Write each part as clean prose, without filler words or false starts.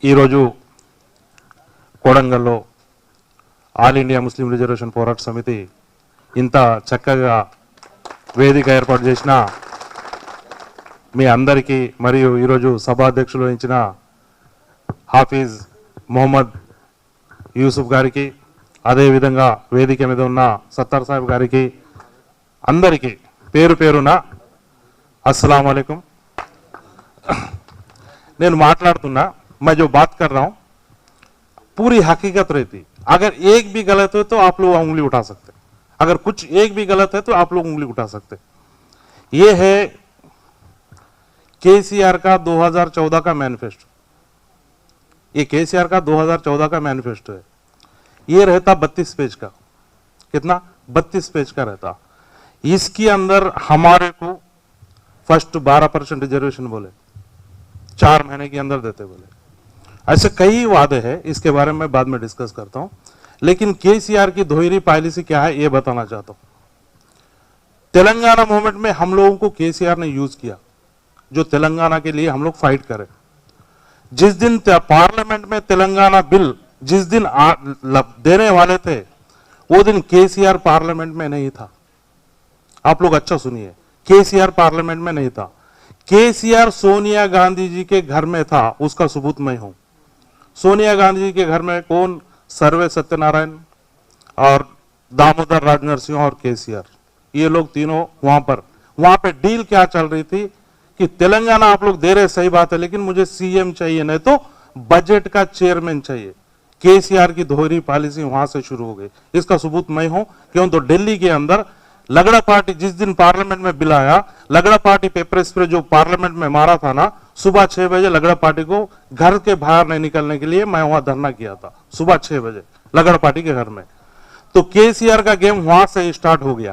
ఈరోజు కోడంగల్లో all India Muslim reservation పోరాట సమితి ఇంత చక్కగా వేదిక ఏర్పాటు చేసిన మీ అందరికీ మరియు ఈరోజు సభాధ్యక్షులు వహించిన హాఫీజ్ మొహమ్మద్ యూసుఫ్ గారికి అదేవిధంగా వేదిక మీద ఉన్న సత్తార్ సాహెబ్ గారికి అందరికీ పేరు పేరున अस्सलाम वालेकुम। నేను మాట్లాడుతున్నా मैं जो बात कर रहा हूं पूरी हकीकत रहती, अगर एक भी गलत है तो आप लोग उंगली उठा सकते, अगर कुछ एक भी गलत है तो आप लोग उंगली उठा सकते। ये है केसीआर का 2014 का मैनिफेस्टो, ये केसीआर का 2014 का मैनिफेस्टो है। ये रहता 32 पेज का, कितना 32 पेज का रहता। इसके अंदर हमारे को फर्स्ट 12% रिजर्वेशन बोले, 4 महीने के अंदर देते बोले। ऐसे कई वादे हैं, इसके बारे में बाद में डिस्कस करता हूं। लेकिन केसीआर की दोहरी पॉलिसी क्या है ये बताना चाहता हूं। तेलंगाना मूवमेंट में हम लोगों को केसीआर ने यूज किया, जो तेलंगाना के लिए हम लोग फाइट करें। जिस दिन पार्लियामेंट में तेलंगाना बिल जिस दिन देने वाले थे वो दिन केसीआर पार्लियामेंट में नहीं था। आप लोग अच्छा सुनिए, केसीआर पार्लियामेंट में नहीं था। केसीआर सोनिया गांधी जी के घर में था, उसका सबूत मैं हूं। सोनिया गांधी जी के घर में कौन? सर्वे सत्यनारायण और दामोदर राजनरसिंह और केसीआर, ये लोग तीनों वहां पे डील क्या चल रही थी कि तेलंगाना आप लोग दे रहे सही बात है, लेकिन मुझे सीएम चाहिए, नहीं तो बजट का चेयरमैन चाहिए। केसीआर की दोहरी पॉलिसी वहां से शुरू हो गई। इसका सबूत मैं हूं। क्यों? तो दिल्ली के अंदर लगड़ा पार्टी जिस दिन पार्लियामेंट में बिल आया, लगड़ा पार्टी पेपर स्प्रे जो पार्लियामेंट में मारा था ना, सुबह 6 बजे लगड़ा पार्टी को घर के बाहर नहीं निकलने के लिए मैं वहां धरना किया था, सुबह 6 बजे लगड़ा पार्टी के घर में। तो केसीआर का गेम वहां से स्टार्ट हो गया।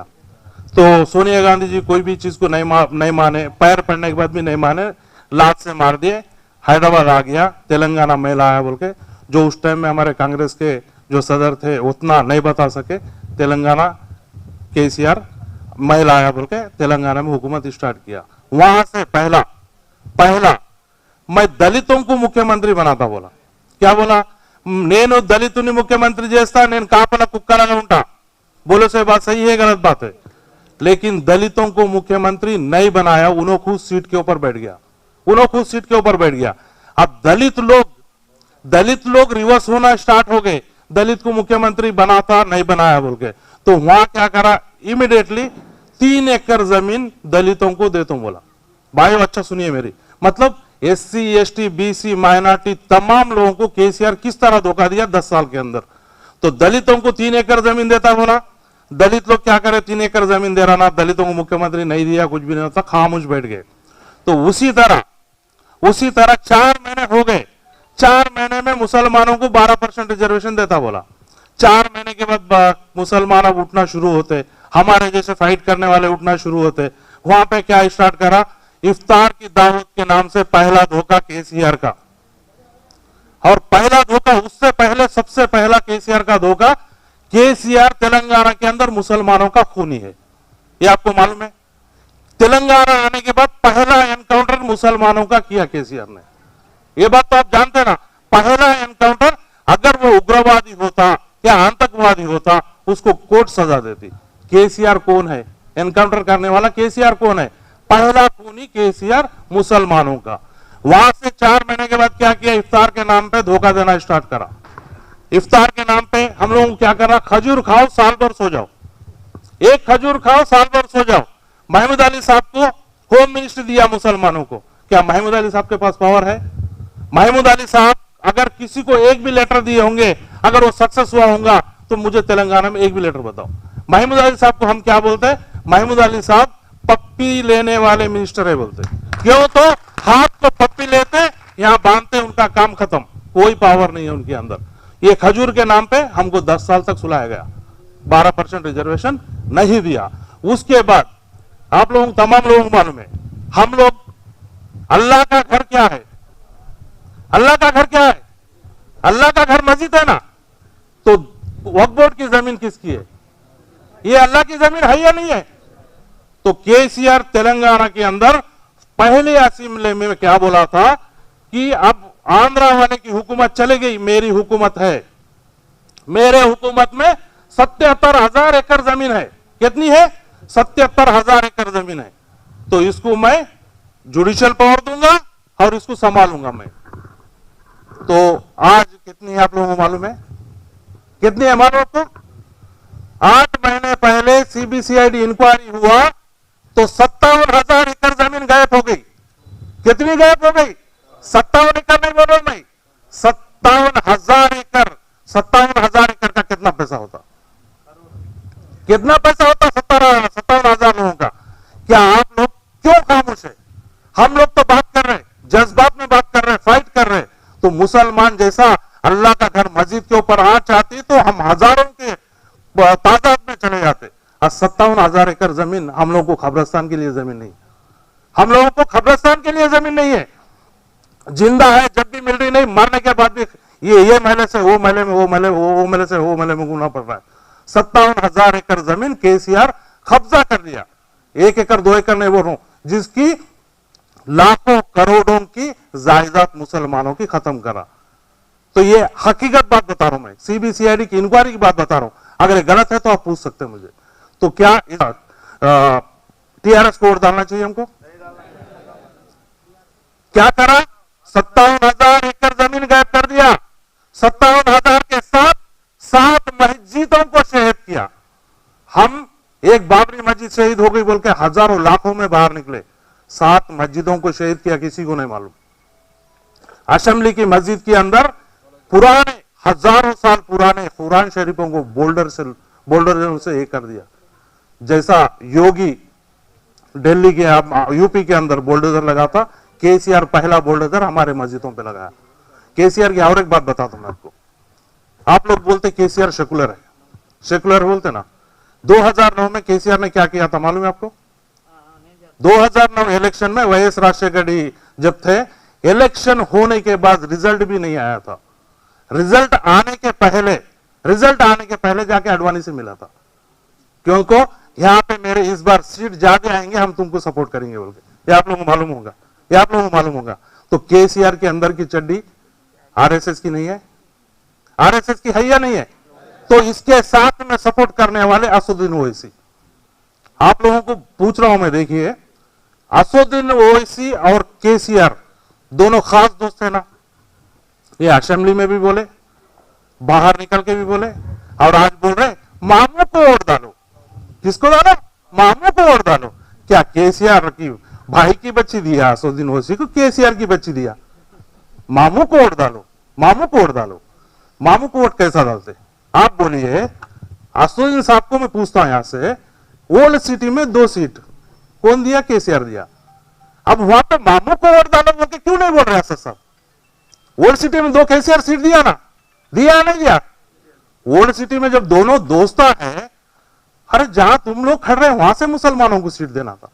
तो सोनिया गांधी जी कोई भी चीज को नहीं माने, पैर पड़ने के बाद भी नहीं माने, लात से मार दिए। हैदराबाद आ गया, तेलंगाना में लाया बोल के, जो उस टाइम में हमारे कांग्रेस के जो सदर थे उतना नहीं बता सके। तेलंगाना केसीआर महिला आया बोल के तेलंगाना में हुकूमत स्टार्ट किया। वहां से पहला मैं दलितों को मुख्यमंत्री बनाता बोला। क्या बोला? నేను దళితుని ముఖ్యమంత్రి చేస్తా, నేను కాపల కుక్కలాగా ఉంటా। बोलो से बात सही है गलत बात है? लेकिन दलितों को मुख्यमंत्री नहीं बनाया, उन्होंने खुद सीट के ऊपर बैठ गया। अब दलित लोग रिवर्स होना स्टार्ट हो गए, दलित को मुख्यमंत्री बनाता नहीं बनाया बोल के। तो वहां क्या करा? इमीडिएटली 3 एकड़ जमीन दलितों को देता हूं बोला। भाइयों अच्छा सुनिए मेरी, मतलब एससी एसटी बीसी माइनॉरिटी तमाम लोगों को केसीआर किस तरह धोखा दिया 10 साल के अंदर। तो दलितों को 3 एकड़ जमीन देता बोला, दलित लोग क्या करे? 3 एकड़ जमीन दे रहा ना, दलितों को मुख्यमंत्री नहीं दिया, कुछ भी नहीं था, खामोश बैठ गए। तो उसी तरह 4 महीने हो गए, 4 महीने में मुसलमानों को 12% रिजर्वेशन देता बोला। 4 महीने के बाद मुसलमान अब उठना शुरू होते, हमारे जैसे फाइट करने वाले उठना शुरू होते। वहां पे क्या स्टार्ट करा? इफ्तार की दावत के नाम से पहला धोखा केसीआर का। और पहला धोखा, उससे पहले सबसे पहला केसीआर का धोखा, केसीआर तेलंगाना के अंदर मुसलमानों का खूनी है, ये आपको मालूम है। तेलंगाना आने के बाद पहला एनकाउंटर मुसलमानों का किया केसीआर ने, ये बात तो आप जानते ना। पहला एनकाउंटर, अगर वो उग्रवादी होता या आतंकवादी होता उसको कोर्ट सजा देती। केसीआर कौन है? एनकाउंटर करने वाला केसीआर कौन है? पहला खूनी केसीआर मुसलमानों का। वहां से 4 महीने के बाद क्या किया? इफ्तार के नाम पे धोखा देना स्टार्ट करा। इफ्तार के नाम पे हम लोग क्या करा? खजूर खाओ साल भर सो जाओ, एक खजूर खाओ साल भर सो जाओ। महमूद अली साहब को होम मिनिस्ट्री दिया मुसलमानों को। क्या महमूद अली साहब के पास पावर है? महमूद अली साहब अगर किसी को एक भी लेटर दिए होंगे, अगर वो सक्सेस हुआ होगा तो मुझे तेलंगाना में एक भी लेटर बताओ। महमूद अली साहब को हम क्या बोलते हैं? महमूद अली साहब पप्पी लेने वाले मिनिस्टर है बोलते। क्यों? तो हाथ को पप्पी लेते, यहां बांधते, उनका काम खत्म, कोई पावर नहीं है उनके अंदर। ये खजूर के नाम पे हमको 10 साल तक सुलाया गया, 12% रिजर्वेशन नहीं दिया। उसके बाद आप लोगों तमाम लोगों को मालूम है, हम लोग अल्लाह का घर क्या है? अल्लाह का घर क्या है? अल्लाह का घर मस्जिद है ना। तो वक्फ बोर्ड की जमीन किसकी है? ये अल्लाह की जमीन है या नहीं है? तो केसीआर तेलंगाना के अंदर पहले असेंबली में क्या बोला था कि अब आंध्रा वाले की हुकूमत चली गई, मेरी हुकूमत है। मेरे हुकूमत में 77,000 एकड़ जमीन है। कितनी है? 77,000 एकड़ जमीन है। तो इसको मैं जुडिशियल पावर दूंगा और इसको संभालूंगा मैं। तो आज कितनी है आप लोगों को मालूम है? कितनी है मालूम आपको? 8 महीने पहले सीबीसीआईडी इंक्वायरी हुआ तो 57,000 एकड़ जमीन गायब हो गई। कितनी गायब हो गई? 57 एकड़ नहीं बोल रहा मैं, 57,000 एकड़। 57,000 एकड़ का कितना पैसा होता? कितना पैसा होता? 57,000 लोगों का। क्या आप लोग क्यों खामोश है? हम लोग तो बात कर रहे हैं, जज्बात में बात कर रहे हैं, फाइट कर रहे हैं। तो मुसलमान जैसा अल्लाह का घर मस्जिद के ऊपर आंच आती तो हम हजारों के तादाद में चले जाते। और 57,000 एकड़ जमीन हम लोगों को कब्रिस्तान के लिए जमीन नहीं। हम लोगों को कब्रिस्तान के लिए जमीन नहीं है। जिंदा है जब भी मिल रही नहीं, मरने के बाद भी ये महले से वो महले में, वो महले वो महले से वो महले में घूमना पड़ रहा है। 57,000 एकड़ जमीन केसीआर कब्जा कर लिया। 1 एकड़ 2 एकड़ नहीं बोल रहा हूं, जिसकी लाखों करोड़ों की जायदाद मुसलमानों की खत्म करा। तो ये हकीकत बात बता रहा हूं मैं, सीबीसीआईडी की इंक्वायरी की बात बता रहा हूं। अगर ये गलत है तो आप पूछ सकते हैं मुझे। तो क्या टीआरएस को वोट डालना चाहिए हमको? क्या करा? 57,000 एकड़ जमीन गायब कर दिया। 57,000 के साथ 7 मस्जिदों को शहीद किया। हम एक बाबरी मस्जिद शहीद हो गई बोल के हजारों लाखों में बाहर निकले। 7 मस्जिदों को शहीद किया, किसी को नहीं मालूम। असेंबली की मस्जिद के अंदर पुराने हजारों साल पुराने कुरान शरीफों को बोल्डर से एक कर दिया। जैसा योगी दिल्ली के यूपी के अंदर बुलडोजर लगा था, केसीआर पहला बुलडोजर हमारे मस्जिदों पे लगाया। केसीआर की और एक बात बताता हूं मैं आपको। आप लोग बोलते केसीआर सेकुलर है, सेकुलर बोलते ना। 2009 में केसीआर ने क्या किया था मालूम है आपको? 2009 इलेक्शन में वाईएस राजशेखर जब थे, इलेक्शन होने के बाद रिजल्ट भी नहीं आया था। रिजल्ट आने के पहले जाके अडवाणी से मिला था, क्योंकि यहां पे मेरे इस बार सीट ज्यादा आएंगे, हम तुमको सपोर्ट करेंगे बोल के। ये आप लोगों को मालूम होगा, ये आप लोगों को मालूम होगा। तो केसीआर के अंदर की चड्डी आरएसएस की नहीं है? आरएसएस की है या नहीं है? तो इसके साथ में सपोर्ट करने वाले असदुद्दीन ओवैसी, आप लोगों को पूछ रहा हूं मैं। देखिए, असदुद्दीन ओवैसी और केसीआर दोनों खास दोस्त है ना। ये असेंबली में भी बोले, बाहर निकल के भी बोले, और आज बोल रहे मामू को वोट डालो। किसको डालो? मामू को वोट डालो। क्या केसीआर की भाई की बच्ची दिया असदुद्दीन ओवैसी को? केसीआर की बच्ची दिया? मामू को वोट डालो, मामू को वोट डालो। मामू को वोट कैसा डालते आप बोलिए? असदुद्दीन साहब को मैं पूछता हूं यहां से, ओल्ड सिटी में 2 सीट कौन दिया? केसीआर दिया। अब वहां पे मामू को वोट डालो बोल के क्यों नहीं बोल रहे असद साहब? ओल्ड सिटी में 2 केसीआर सीट दिया ना, दिया नहीं दिया? ओल्ड सिटी में जब दोनों दोस्त है, अरे जहां तुम लोग खड़ रहे वहां से मुसलमानों को सीट देना था,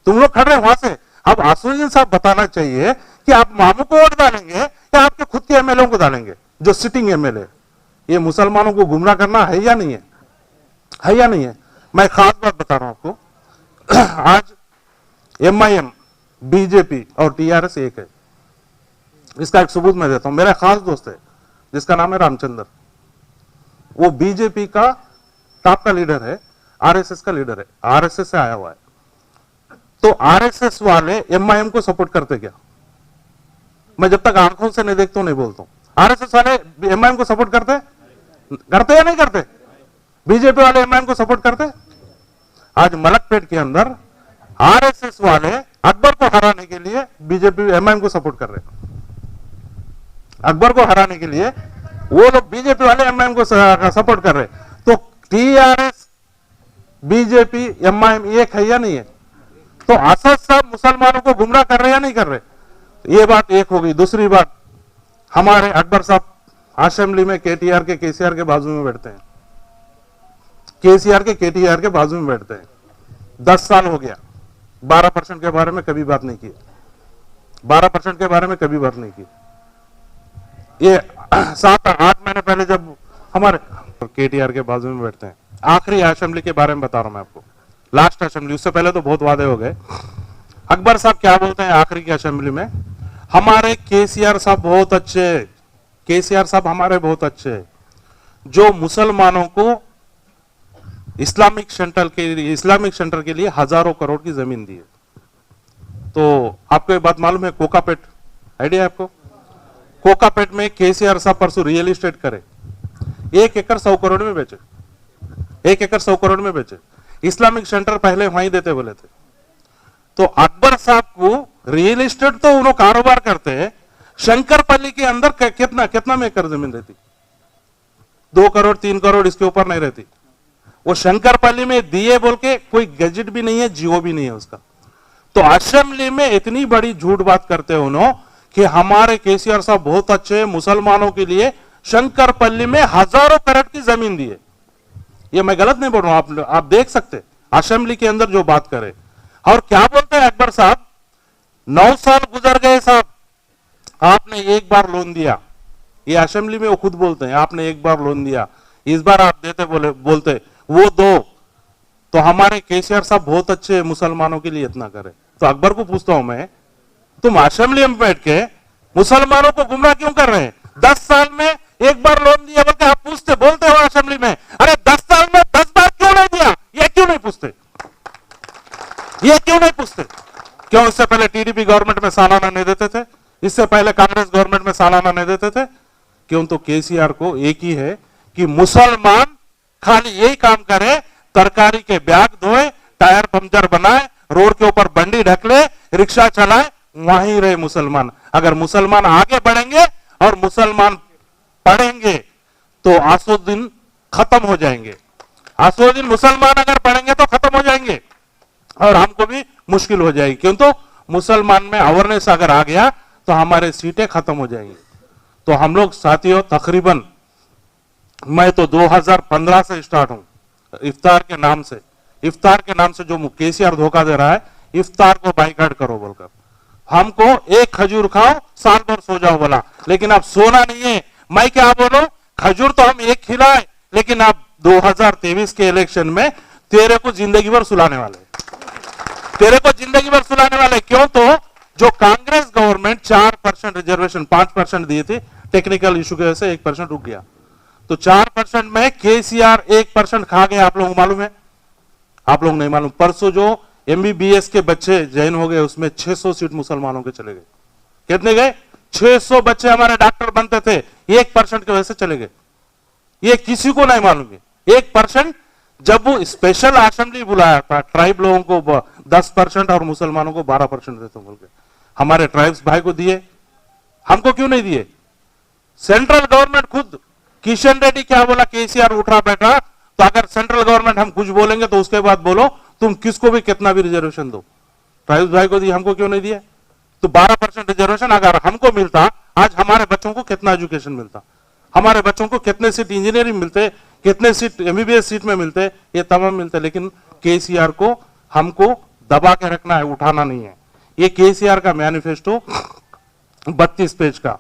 तुम लोग खड़ रहे वहां से। अब असदुद्दीन साहब बताना चाहिए कि आप मामू को वोट डालेंगे या आपके खुद के एमएलए को डालेंगे, जो सिटिंग एमएलए। ये मुसलमानों को गुमराह करना है या नहीं है? है या नहीं है? मैं खास बात बता रहा हूं आपको। आज एमआईएम, बीजेपी और टीआरएस एक है। इसका एक सबूत मैं देता हूं। मेरा खास दोस्त है जिसका नाम है रामचंद्र, वो बीजेपी का टॉप का लीडर है, आरएसएस का लीडर है, आरएसएस से आया हुआ है। तो आरएसएस वाले एमआईएम को सपोर्ट करते क्या? मैं जब तक आंखों से नहीं देखता हूं नहीं बोलता हूं। आरएसएस वाले एमआईएम को सपोर्ट करते या नहीं करते? बीजेपी वाले एमआईएम को सपोर्ट करते? आज मलकपेट के अंदर आरएसएस वाले अकबर को हराने के लिए बीजेपी एमआईएम को सपोर्ट कर रहे हैं। अकबर को हराने के लिए वो लोग बीजेपी वाले एमआईएम को सपोर्ट कर रहे हैं। तो टीआरएस, बीजेपी, एमआईएम एक है या नहीं है? तो असद साहब मुसलमानों को गुमराह कर रहे या नहीं कर रहे? ये बात एक हो गई। दूसरी बात, हमारे अकबर साहब असेंबली में केटीआर के केसीआर के बाजू में बैठते हैं, केसीआर के केटीआर के बाजू में बैठते हैं। 10 साल हो गया, 12% के बारे में कभी बात नहीं की, 12% के बारे में कभी बात नहीं की। ये 7-8 महीने पहले जब हमारे केटीआर के बाजू में बैठते हैं। आखिरी असेंबली के बारे में बता रहा हूं मैं आपको, लास्ट असेंबली, उससे पहले तो बहुत वादे हो गए। अकबर साहब क्या बोलते हैं आखिरी की असेंबली में? हमारे केसीआर साहब बहुत अच्छे, केसीआर साहब हमारे बहुत अच्छे, जो मुसलमानों को इस्लामिक सेंटर के लिए हजारों करोड़ की जमीन दी है। तो आपको एक बात मालूम है, कोकापेट आइडिया है आपको? कोकापेट में केसीआर साहब परसों रियल एस्टेट करे, 1 एकड़ 100 करोड़ में बेचे, 1 एकड़ 100 करोड़ में बेचे। इस्लामिक सेंटर पहले वहीं देते बोले थे। तो अकबर साहब को रियल एस्टेट तो उन्होंने कारोबार करते हैं, शंकरपल्ली के अंदर कितना में एकड़ जमीन रहती? 2 करोड़ 3 करोड़ इसके ऊपर नहीं रहती। वो शंकरपल्ली में दिए बोल के कोई गजट भी नहीं है, जियो भी नहीं है उसका। तो असेंबली में इतनी बड़ी झूठ बात करते हैं उन्होंने कि हमारे केसीआर साहब बहुत अच्छे, मुसलमानों के लिए शंकरपल्ली में हजारों करोड़ की जमीन दी है। ये मैं गलत नहीं बोल रहा हूं, आप देख सकते असेंबली के अंदर जो बात करे। और क्या बोलते हैं अकबर साहब, 9 साल गुजर गए साहब, आपने एक बार लोन दिया। ये असेंबली में वो खुद बोलते हैं, आपने एक बार लोन दिया, इस बार आप देते बोलते वो दो। तो हमारे केसीआर साहब बहुत अच्छे, मुसलमानों के लिए इतना करे। तो अकबर को पूछता हूं मैं, तुम असेंबली में बैठ के मुसलमानों को गुमराह क्यों कर रहे हैं? 10 साल में एक बार लोन दिया बोलते आप बोलते हो असेंबली में, अरे 10 साल में 10 बार क्यों नहीं दिया? ये क्यों नहीं पूछते? ये क्यों नहीं पूछते? क्यों इससे पहले टीडीपी गवर्नमेंट में सालाना नहीं देते थे? इससे पहले कांग्रेस गवर्नमेंट में सालाना नहीं देते थे? क्यों? तो केसीआर को एक ही है कि मुसलमान खाली यही काम करे, तरकारी के बैग धोए, टायर पंचर बनाए, रोड के ऊपर बंडी ढकले, रिक्शा चलाए, वहीं रहे मुसलमान। अगर मुसलमान आगे बढ़ेंगे और मुसलमान पढ़ेंगे तो आसुद्दीन खत्म हो जाएंगे। आसुद्दीन मुसलमान अगर पढ़ेंगे तो खत्म हो जाएंगे और हमको भी मुश्किल हो जाएगी। क्यों? तो मुसलमान में अवेयरनेस अगर आ गया तो हमारे सीटें खत्म हो जाएंगी। तो हम लोग साथियों, तकरीबन मैं तो 2015 से स्टार्ट हूं इफ्तार के नाम से जो केसीआर धोखा दे रहा है, इफ्तार को बाइकाट करो बोलकर, हमको एक खजूर खाओ साल भर सो जाओ बोला, लेकिन अब सोना नहीं है। मैं क्या बोलूं, खजूर तो हम एक खिलाए, लेकिन अब 2023 के इलेक्शन में तेरे को जिंदगी भर सुलाने वाले, तेरे को जिंदगी भर सुलाने वाले। क्यों? तो जो कांग्रेस गवर्नमेंट 4% रिजर्वेशन 5% दिए थे, टेक्निकल इशू की वजह से 1% रुक गया। तो 4% में केसीआर 1% खा गए। आप लोगों को मालूम है? आप लोग नहीं मालूम। परसों जो एमबीबीएस के बच्चे जॉइन हो गए, उसमें 600 सीट मुसलमानों के चले गए। कितने गए? 600 बच्चे हमारे डॉक्टर बनते थे, 1% की वजह से चले गए। ये किसी को नहीं मालूम है। 1% जब वो स्पेशल असेंबली बुलाया था, ट्राइब लोगों को 10% और मुसलमानों को 12% देते बोल के, हमारे ट्राइब्स भाई को दिए, हमको क्यों नहीं दिए? सेंट्रल गवर्नमेंट खुद, किशन रेड्डी क्या बोला, केसीआर उठा बैठा। तो अगर सेंट्रल गवर्नमेंट हम कुछ बोलेंगे तो उसके बाद बोलो तुम किसको भी कितना भी रिजर्वेशन दो, ट्राइब्स भाई को दिए, हमको क्यों नहीं दिया? तो 12% रिजर्वेशन अगर हमको मिलता, आज हमारे बच्चों को कितना एजुकेशन मिलता, हमारे बच्चों को कितने सीट इंजीनियरिंग मिलते, कितने सीट एमबीबीएस सीट में मिलते, ये तमाम मिलते। लेकिन केसीआर को हमको दबा के रखना है, उठाना नहीं है। ये केसीआर का मैनिफेस्टो 32 पेज का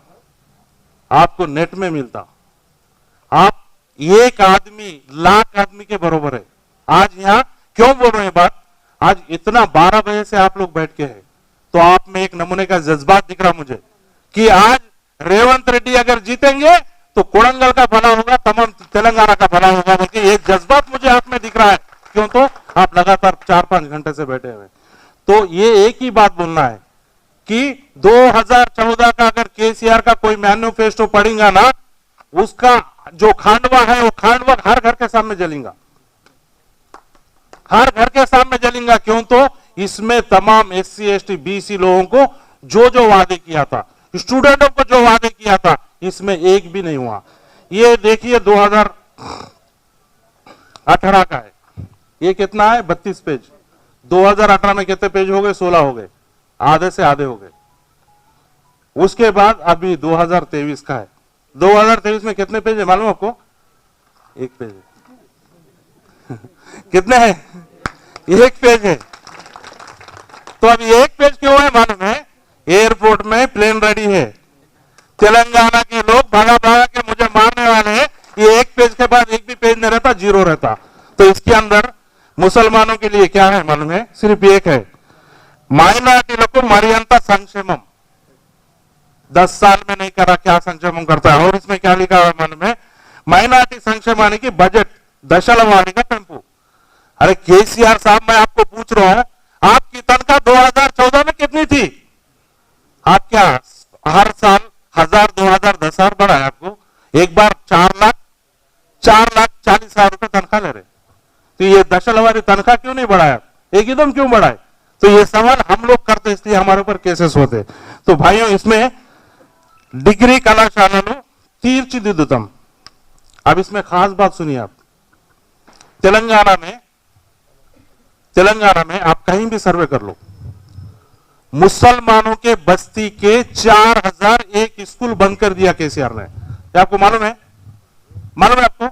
आपको नेट में मिलता। आप एक आदमी लाख आदमी के बराबर है। आज यहां क्यों बोल रहे हैं बात? आज इतना 12 बजे से आप लोग बैठ के हैं, तो आप में एक नमूने का जज्बात दिख रहा मुझे कि आज रेवंत रेड्डी अगर जीतेंगे तो कोड़ंगल का भला होगा, तमाम तेलंगाना का भला होगा, बल्कि ये जज्बात मुझे आप में दिख रहा है। क्यों? तो आप लगातार 4-5 घंटे से बैठे हुए। तो ये एक ही बात बोलना है कि 2014 का अगर केसीआर का कोई मैनिफेस्टो पढ़ेगा ना, उसका जो खांडवा है वो खांडवा हर घर के सामने जलेगा, हर घर के सामने जलेगा। क्यों? तो इसमें तमाम एससी एसटी बीसी लोगों को जो जो वादे किया था, स्टूडेंटों को जो वादे किया था, इसमें एक भी नहीं हुआ। ये देखिए 2018 का है, ये कितना है? 32 पेज। 2018 में कितने पेज हो गए? 16 हो गए, आधे से आधे हो गए। उसके बाद अभी 2023 का है। 2023 में कितने पेज है मालूम आपको? 1 पेज है। कितने हैं? 1 पेज है। तो अभी 1 पेज क्यों है मालूम है? एयरपोर्ट में प्लेन रेडी है, तेलंगाना के लोग भागा भागा के मुझे मारने वाले हैं। ये 1 पेज के बाद एक भी पेज नहीं रहता, जीरो रहता। तो इसके अंदर मुसलमानों के लिए क्या है मालूम है? सिर्फ एक है, माइनॉरिटीలకు మరింత సంక్షేమం। 10 साल में नहीं करा, क्या संक्षेम करता है। और इसमें क्या लिखा हुआ मन में, माइनॉरिटी संक्षेम की बजट दशलवाणी का टेम्पो। अरे केसीआर साहब, मैं आपको पूछ रहा हूं, आपकी तनख्वाह 2014 में कितनी थी? आप क्या हर साल 1000, 2000, 10,000 बढ़ा है आपको? एक बार 4,40,000 रुपए तनख्वाह ले रहे, तो ये दशलवारी तनख्वाह क्यों नहीं बढ़ाया? एकदम क्यों बढ़ाए? तो ये सवाल हम लोग करते, इसलिए हमारे ऊपर केसेस होते। तो भाइयों, इसमें डिग्री कलाशाला तीर्चिदिद्दुतम। अब इसमें खास बात सुनिए आप, तेलंगाना में आप कहीं भी सर्वे कर लो, मुसलमानों के बस्ती के 4001 स्कूल बंद कर दिया केसीआर ने। क्या आपको मालूम है? मालूम है आपको?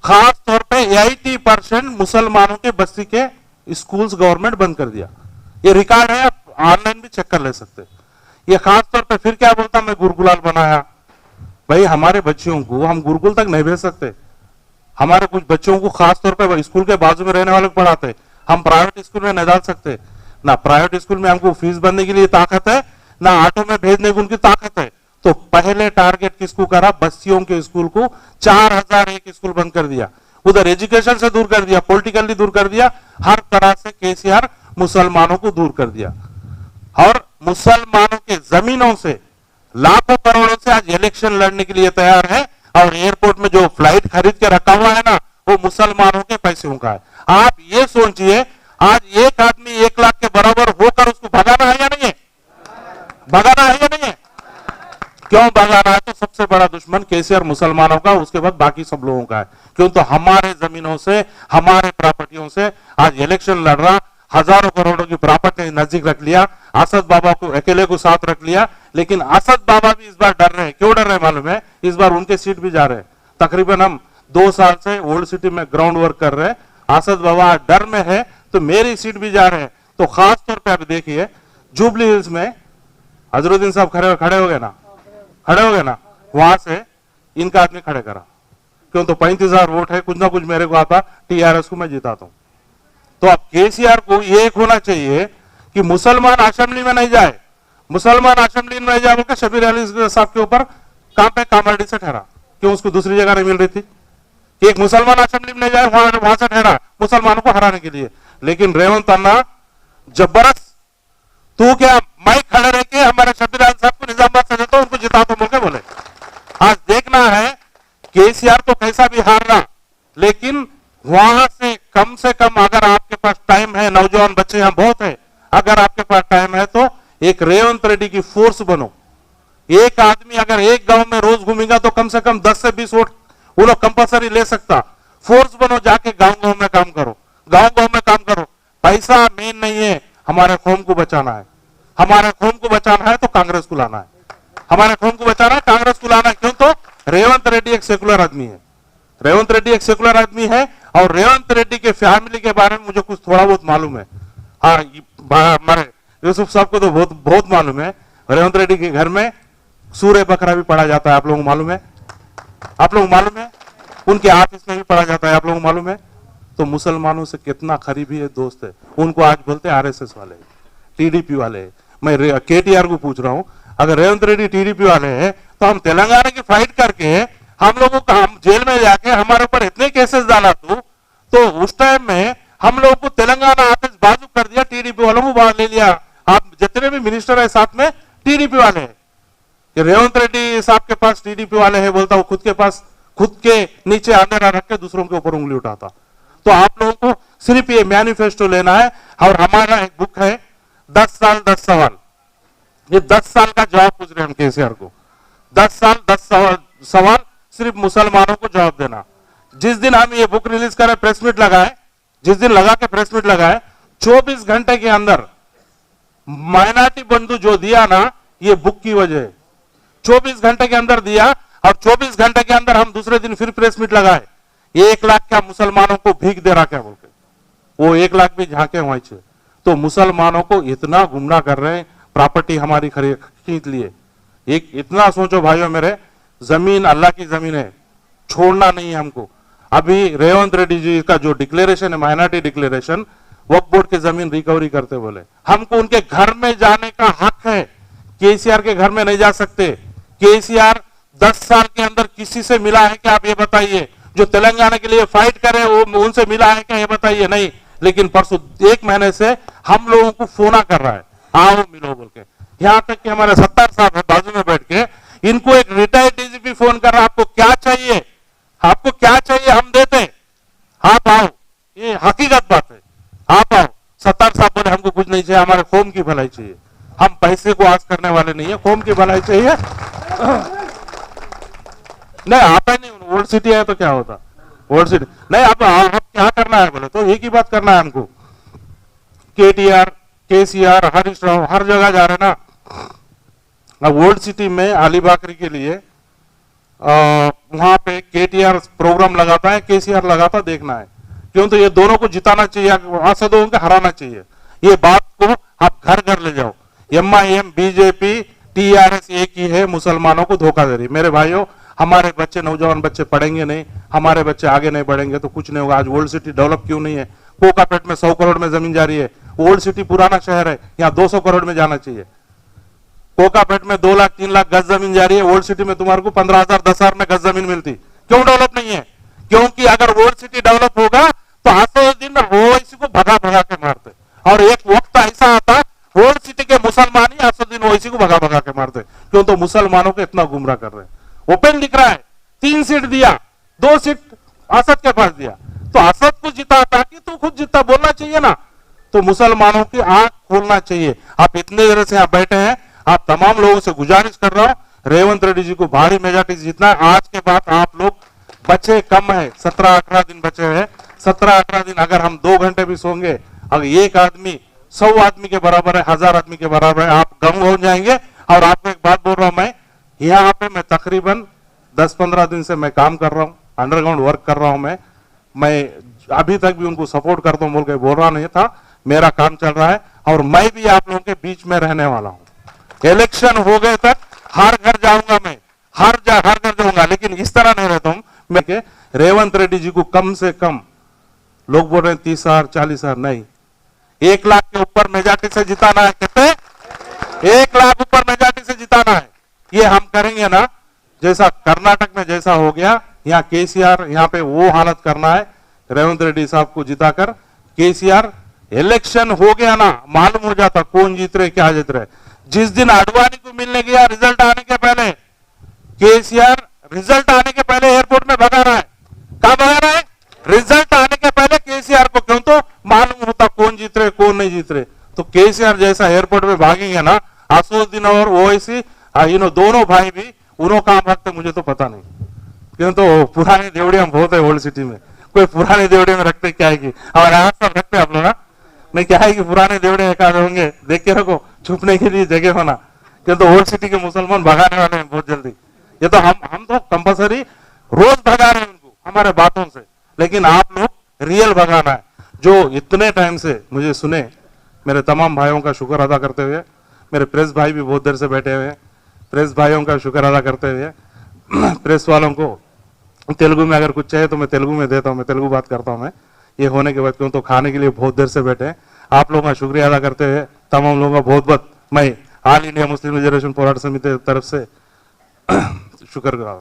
खास तौर पे 80% मुसलमानों के बस्ती के स्कूल्स गवर्नमेंट बंद कर दिया। ये रिकॉर्ड है, आप ऑनलाइन भी चेक कर ले सकते। ये खास तौर पे फिर क्या बोलता, मैं गुरुकुलाल बनाया। भाई, हमारे बच्चों को हम गुरुकुल तक नहीं भेज सकते। हमारे कुछ बच्चों को खास तौर पे स्कूल के बाजू में रहने वाले को पढ़ाते, हम प्राइवेट स्कूल में नहीं डाल सकते। ना प्राइवेट स्कूल में हमको फीस भरने के लिए ताकत है, ना ऑटो में भेजने की उनकी ताकत है। तो पहले टारगेट किसको करा? बस्तियों के स्कूल को 4001 स्कूल बंद कर दिया। उधर एजुकेशन से दूर कर दिया, पॉलिटिकली दूर कर दिया, हर तरह से केसीआर मुसलमानों को दूर कर दिया। और मुसलमानों के जमीनों से लाखों करोड़ों से आज इलेक्शन लड़ने के लिए तैयार है। और एयरपोर्ट में जो फ्लाइट खरीद के रखा हुआ है ना, वो मुसलमानों के पैसों का है। आप ये सोचिए, आज एक आदमी 1 लाख के बराबर होकर उसको भगाना है या नहीं है? भगाना है या नहीं है? क्यों भगाना है? तो सबसे बड़ा दुश्मन केसीआर मुसलमानों का, उसके बाद बाकी सब लोगों का है। क्यों? तो हमारे जमीनों से, हमारे प्रॉपर्टियों से आज इलेक्शन लड़ रहा, हजारों करोड़ों की प्रॉपर्टी नजदीक रख लिया, असद बाबा को अकेले को साथ रख लिया। लेकिन असद बाबा भी इस बार डर रहे हैं। क्यों डर रहे हैं मालूम है? इस बार उनके सीट भी जा रहे हैं। तकरीबन हम 2 साल से ओल्ड सिटी में ग्राउंड वर्क कर रहे हैं। असद बाबा डर में है, तो मेरी सीट भी जा रहे हैं। तो खास तौर पे आप देखिए, जुबली हिल्स में अजरुद्दीन साहब खड़े हो गए ना, वहां से इनका आदमी खड़े करा। क्यों? तो 35,000 वोट है, कुछ ना कुछ मेरे को आता, टीआरएस को मैं जिताता हूं। तो अब केसीआर को ये होना चाहिए कि मुसलमान असेंबली में नहीं जाए, मुसलमान असेंबली में नहीं जाए बोलकर शबीर अली साहब के ऊपर काम पे कामारेड्डी से ठहरा। क्यों? उसको दूसरी जगह नहीं मिल रही थी कि एक मुसलमान असेंबली में नहीं जाए, वहां से ठहरा मुसलमानों को हराने के लिए। लेकिन रेवंत अन्ना जबरदस्त, तू क्या माइक खड़े रह के हमारे शबीर अली साहब को निजामाबाद से देता, उनको जिता तो बोल के बोले। आज देखना है केसीआर तो कैसा भी हार रहा, लेकिन वहां से कम अगर आपके पास टाइम है, नौजवान बच्चे यहां बहुत है, अगर आपके पास टाइम है तो एक रेवंत रेड्डी की फोर्स बनो। एक आदमी अगर एक गांव में रोज घूमेगा तो कम से कम 10 से 20 वोट वो लोग कंपलसरी ले सकता। फोर्स बनो, जाके गांव में काम करो, गांव में काम करो। पैसा मेन नहीं है, हमारे कौम को बचाना है। हमारे कौम को बचाना है तो कांग्रेस को लाना है, हमारे कौम को बचाना है, कांग्रेस को लाना है। क्यों? तो रेवंत रेड्डी एक सेकुलर आदमी है, रेवंत रेड्डी एक सेकुलर आदमी है। और रेवंत रेड्डी के फैमिली के बारे में मुझे कुछ थोड़ा बहुत मालूम है। हाँ, हमारे यूसुफ साहब को तो बहुत मालूम है। रेवंत रेड्डी के घर में सूर्य बकरा भी पढ़ा जाता है, आप लोगों को मालूम है? आप लोगों को मालूम है? उनके ऑफिस में भी पढ़ा जाता है, आप लोगों को मालूम है? तो मुसलमानों से कितना करीबी है, दोस्त है। उनको आज बोलते हैं आरएसएस वाले, टीडीपी वाले। मैं केटीआर को पूछ रहा हूं, अगर रेवंत रेड्डी टीडीपी वाले हैं तो हम तेलंगाना की फाइट करके हम लोगों को, हम जेल में जाके हमारे ऊपर इतने केसेस डाला तो उस टाइम में हम लोगों को तेलंगाना आते बाजू कर दिया, टीडीपी वालों को बाहर ले लिया। आप जितने भी मिनिस्टर है साथ में टीडीपी वाले हैं। रेवंत रेड्डी साहब के पास टीडीपी वाले हैं बोलता, वो खुद के नीचे अंधेरा रख के दूसरों के ऊपर उंगली उठाता। तो आप लोगों को सिर्फ ये मैनिफेस्टो लेना है। और हमारा एक बुक है 10 साल 10 सवाल, ये 10 साल का जवाब पूछ रहे हैं हम केसीआर को। 10 साल 10 सवाल सिर्फ मुसलमानों को जवाब देना। जिस दिन हम ये बुक रिलीज करें, प्रेस मीट लगाए, जिस दिन लगा के प्रेस मीट लगाए, 24 घंटे के अंदर माइनॉरिटी बंधु जो दिया ना, ये बुक की वजह है। 24 घंटे के अंदर दिया और 24 घंटे के अंदर हम दूसरे दिन फिर प्रेस मीट लगाए। 1 लाख क्या मुसलमानों को भीख दे रहा क्या बोल के, वो 1 लाख भी झांके वहीं से। तो मुसलमानों को इतना गुमराह कर रहे हैं, प्रॉपर्टी हमारी खरीद लिए। एक इतना सोचो भाइयों मेरे, जमीन अल्लाह की जमीन है, छोड़ना नहीं है हमको। अभी रेवंत रेड्डी जी का जो डिक्लेरेशन है, माइनॉरिटी डिक्लेरेशन, वक्फ बोर्ड की जमीन रिकवरी करते बोले, हमको उनके घर में जाने का हक है। केसीआर के घर में नहीं जा सकते। केसीआर 10 साल के अंदर किसी से मिला है क्या, आप ये बताइए। जो तेलंगाना के लिए फाइट करे वो उनसे मिला है क्या, ये बताइए। नहीं, लेकिन परसों 1 महीने से हम लोगों को फोना कर रहा है, आओ मिलो बोल के। यहां तक कि हमारे सत्तार साहब है बाजू में बैठ के, इनको एक रिटायर्ड डीजीपी फोन कर रहा है, आपको क्या चाहिए, आपको क्या चाहिए, हम देते, आप आओ। ये हकीकत बात है, आप आओ। सत्तार साहब बोले हमको कुछ नहीं चाहिए, हमारे कौम की भलाई चाहिए, हम पैसे को आस करने वाले नहीं है, कौम की भलाई चाहिए। नहीं आता ही नहीं, ओल्ड सिटी है तो क्या होता, ओल्ड सिटी नहीं। अब क्या करना है बोले तो एक ही बात करना है हमको, केटीआर केसीआर हरीश राव हर जगह जा रहे ना। अब ओल्ड सिटी में अलीबाकरी के लिए वहां पे केटीआर प्रोग्राम लगाता है, केसीआर लगाता, देखना है क्यों, तो ये दोनों को जिताना चाहिए, असदों को हराना चाहिए। ये बात को आप घर घर ले जाओ। MIM बीजेपी TRS एक ही है, मुसलमानों को धोखा दे रही। मेरे भाइयों, हमारे बच्चे नौजवान बच्चे पढ़ेंगे नहीं, हमारे बच्चे आगे नहीं बढ़ेंगे तो कुछ नहीं होगा। आज ओल्ड सिटी डेवलप क्यों नहीं है? कोकापेट में 100 करोड़ में जमीन जा रही है। ओल्ड सिटी पुराना शहर है, यहाँ 200 करोड़ में जाना चाहिए। कोकापेट में 2 लाख 3 लाख गज जमीन जा रही है, ओल्ड सिटी में तुम्हारे को 15,000 10,000 में गज जमीन मिलती। क्यों डेवलप नहीं है? क्योंकि अगर ओल्ड सिटी डेवलप होगा तो आते दिन ओवैसी को भगा भगा के मारते, और एक वक्त ऐसा आता ओल्ड सिटी के मुसलमान ही असदुद्दीन ओवैसी को भगा भगा के मारते। क्यों? तो मुसलमानों को इतना गुमराह कर रहे हैं। ओपन दिख रहा है, 3 सीट दिया, 2 सीट असद के पास दिया, तो असद को जिता ताकि तू खुद जितना बोलना चाहिए ना। तो मुसलमानों की आंख खोलना चाहिए। आप इतने देर से यहाँ बैठे हैं, आप तमाम लोगों से गुजारिश कर रहा हूं, रेवंत रेड्डी जी को भारी मेजॉरिटी से जीतना है। आज के बाद आप लोग बचे कम है, 17-18 दिन बचे हैं। 17-18 दिन अगर हम 2 घंटे भी सोंगे, अगर एक आदमी 100 आदमी के बराबर है, 1000 आदमी के बराबर है, आप गम हो जाएंगे। और आपको एक बात बोल रहा हूं, मैं यहाँ पे मैं तकरीबन 10-15 दिन से मैं काम कर रहा हूँ, अंडरग्राउंड वर्क कर रहा हूँ। मैं अभी तक भी उनको सपोर्ट करता हूँ बोल के बोल रहा नहीं था, मेरा काम चल रहा है और मैं भी आप लोगों के बीच में रहने वाला हूँ। इलेक्शन हो गए तक हर घर जाऊंगा, मैं हर घर जाऊंगा, लेकिन इस तरह नहीं रहता हूँ मैं के रेवंत रेड्डी जी को कम से कम, लोग बोल रहे हैं 30,000 40,000 नहीं, 1 लाख के ऊपर मेजॉरिटी से जिताना है। कहते 1 लाख ऊपर मेजॉरिटी से जिताना है। ये हम करेंगे ना, जैसा कर्नाटक में जैसा हो गया, यहाँ केसीआर यहाँ पे वो हालत करना है। रेवंत रेड्डी साहब को जिताकर केसीआर, इलेक्शन हो गया ना, मालूम हो जाता कौन जीत रहे क्या जीत रहे। जिस दिन आडवाणी को मिलने गया, रिजल्ट आने के पहले केसीआर, रिजल्ट आने के पहले एयरपोर्ट में भगा रहा है। कहा भगा रहा है? रिजल्ट आने के पहले केसीआर को, क्यों? तो मालूम होता कौन जीत रहे कौन नहीं जीत रहे। तो केसीआर जैसा एयरपोर्ट में भागेंगे ना, असदुद्दीन और ओवैसी, दोनों भाई भी, उन्हों कहां भागते मुझे तो पता नहीं। क्यों? तो पुरानी देवड़ियां बहुत है ओल्ड सिटी में, कोई पुरानी देवड़िया में रखते क्या है कि, और यहाँ सब रखते आप लोग ना, नहीं क्या है कि पुराने देवड़े एक आधे होंगे, देख के रखो, छुपने के लिए जगह होना। क्यों? तो ओल्ड सिटी के मुसलमान भगाने वाले हैं बहुत जल्दी। ये तो हम तो कंपलसरी रोज भगा रहे हैं उनको हमारे बातों से, लेकिन आप लोग रियल भगाना है। जो इतने टाइम से मुझे सुने, मेरे तमाम भाइयों का शुक्र अदा करते हुए, मेरे प्रेस भाई भी बहुत देर से बैठे हुए हैं, प्रेस भाइयों का शुक्र अदा करते हुए, प्रेस वालों को तेलुगु में अगर कुछ चाहिए तो मैं तेलुगु में देता हूँ, मैं तेलुगु बात करता हूँ मैं ये होने के बाद। क्यों? तो खाने के लिए बहुत देर से बैठे हैं। आप लोगों का शुक्रिया अदा करते हुए तमाम लोगों का बहुत बहुत मैं ऑल इंडिया मुस्लिम रिजर्वेशन पोराट समिति की तरफ से शुक्र गुजार।